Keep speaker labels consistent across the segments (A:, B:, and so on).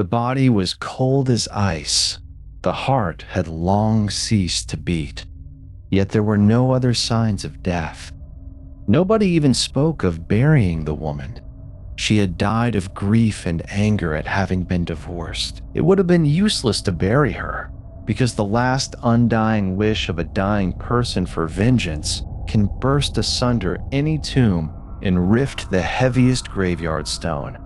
A: The body was cold as ice. The heart had long ceased to beat. Yet there were no other signs of death. Nobody even spoke of burying the woman. She had died of grief and anger at having been divorced. It would have been useless to bury her, because the last undying wish of a dying person for vengeance can burst asunder any tomb and rift the heaviest graveyard stone.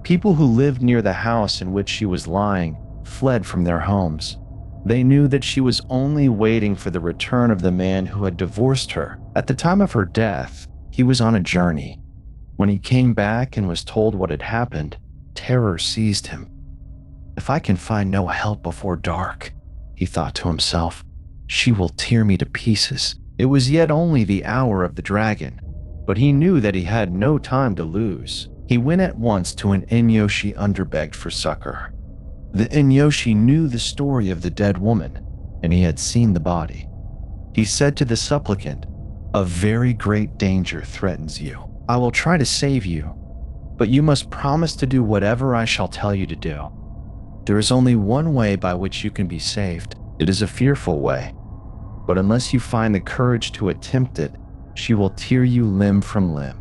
A: People who lived near the house in which she was lying fled from their homes. They knew that she was only waiting for the return of the man who had divorced her. At the time of her death, he was on a journey. When he came back and was told what had happened, terror seized him. "If I can find no help before dark," he thought to himself, "she will tear me to pieces." It was yet only the hour of the dragon, but he knew that he had no time to lose. He went at once to an inyoshi underbegged for succor. The inyoshi knew the story of the dead woman, and he had seen the body. He said to the supplicant, "A very great danger threatens you. I will try to save you, but you must promise to do whatever I shall tell you to do. There is only one way by which you can be saved. It is a fearful way, but unless you find the courage to attempt it, she will tear you limb from limb.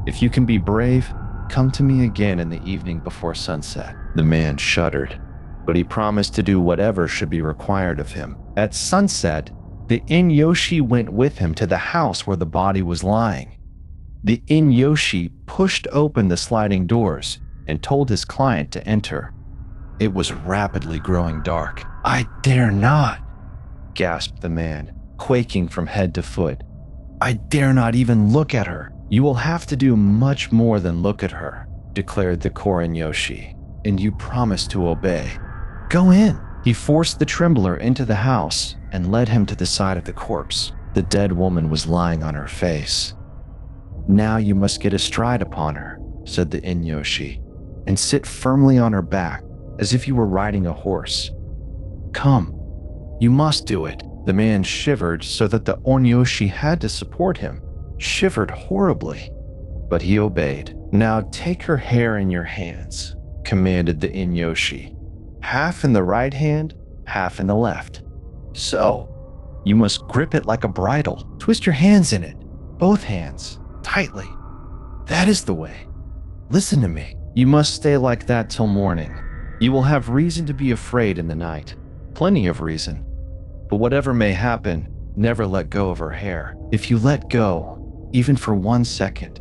A: If you can be brave, come to me again in the evening before sunset." The man shuddered, but he promised to do whatever should be required of him. At sunset, the inyoshi went with him to the house where the body was lying. The inyoshi pushed open the sliding doors and told his client to enter. It was rapidly growing dark. "I dare not," gasped the man, quaking from head to foot. "I dare not even look at her." "You will have to do much more than look at her," declared the korinyoshi, "and you promise to obey. Go in." He forced the trembler into the house and led him to the side of the corpse. The dead woman was lying on her face. "Now you must get astride upon her," said the inyoshi, "and sit firmly on her back, as if you were riding a horse. Come, you must do it." The man shivered so that the onyoshi had to support him, shivered horribly, but he obeyed. "Now take her hair in your hands," commanded the inyoshi. "Half in the right hand, half in the left. So, you must grip it like a bridle. Twist your hands in it, both hands, tightly. That is the way. Listen to me. You must stay like that till morning. You will have reason to be afraid in the night. Plenty of reason. But whatever may happen, never let go of her hair. If you let go, even for 1 second,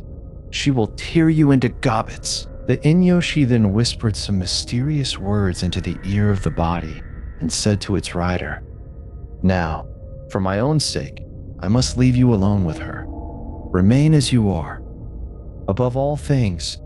A: she will tear you into gobbets." The inyoshi then whispered some mysterious words into the ear of the body and said to its rider, "Now, for my own sake, I must leave you alone with her. Remain as you are. Above all things,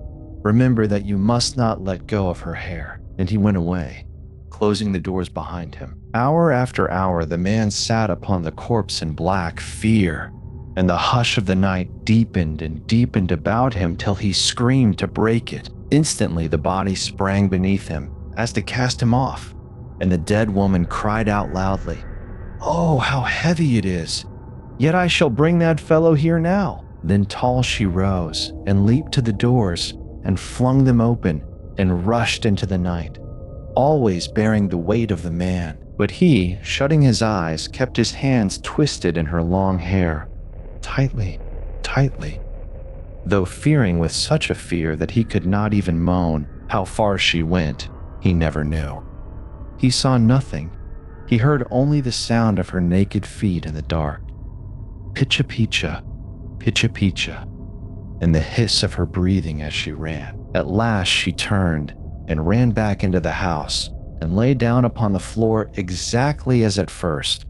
A: remember that you must not let go of her hair." And he went away, closing the doors behind him. Hour after hour, the man sat upon the corpse in black fear, and the hush of the night deepened and deepened about him till he screamed to break it. Instantly, the body sprang beneath him, as to cast him off, and the dead woman cried out loudly, "Oh, how heavy it is! Yet I shall bring that fellow here now." Then tall she rose, and leaped to the doors, and flung them open, and rushed into the night, always bearing the weight of the man. But he, shutting his eyes, kept his hands twisted in her long hair, tightly, tightly, though fearing with such a fear that he could not even moan. How far she went, he never knew. He saw nothing. He heard only the sound of her naked feet in the dark. Pitcha-pitcha, pitcha-pitcha, and the hiss of her breathing as she ran. At last she turned and ran back into the house and lay down upon the floor exactly as at first.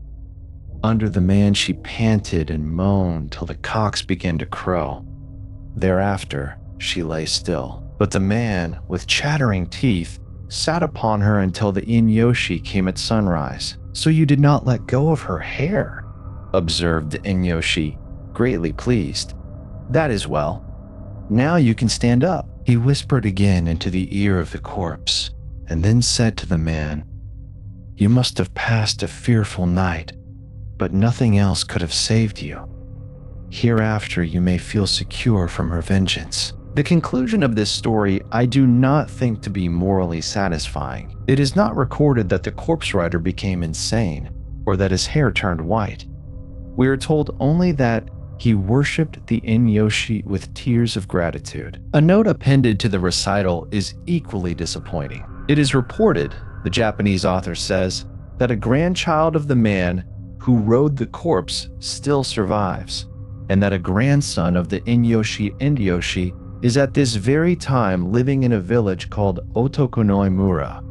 A: Under the man she panted and moaned till the cocks began to crow. Thereafter she lay still. But the man, with chattering teeth, sat upon her until the inyoshi came at sunrise. "So you did not let go of her hair," observed the inyoshi, greatly pleased. "That is well. Now you can stand up." He whispered again into the ear of the corpse, and then said to the man, "You must have passed a fearful night, but nothing else could have saved you. Hereafter you may feel secure from her vengeance." The conclusion of this story I do not think to be morally satisfying. It is not recorded that the corpse rider became insane or that his hair turned white. We are told only that he worshipped the Inyoshi with tears of gratitude. A note appended to the recital is equally disappointing. It is reported, the Japanese author says, that a grandchild of the man who rode the corpse still survives, and that a grandson of the Inyoshi is at this very time living in a village called Otokunoi-mura,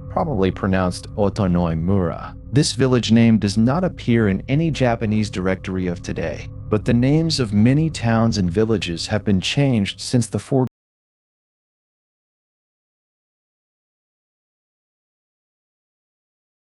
A: probably pronounced Otonoi-mura. This village name does not appear in any Japanese directory of today, but the names of many towns and villages have been changed since the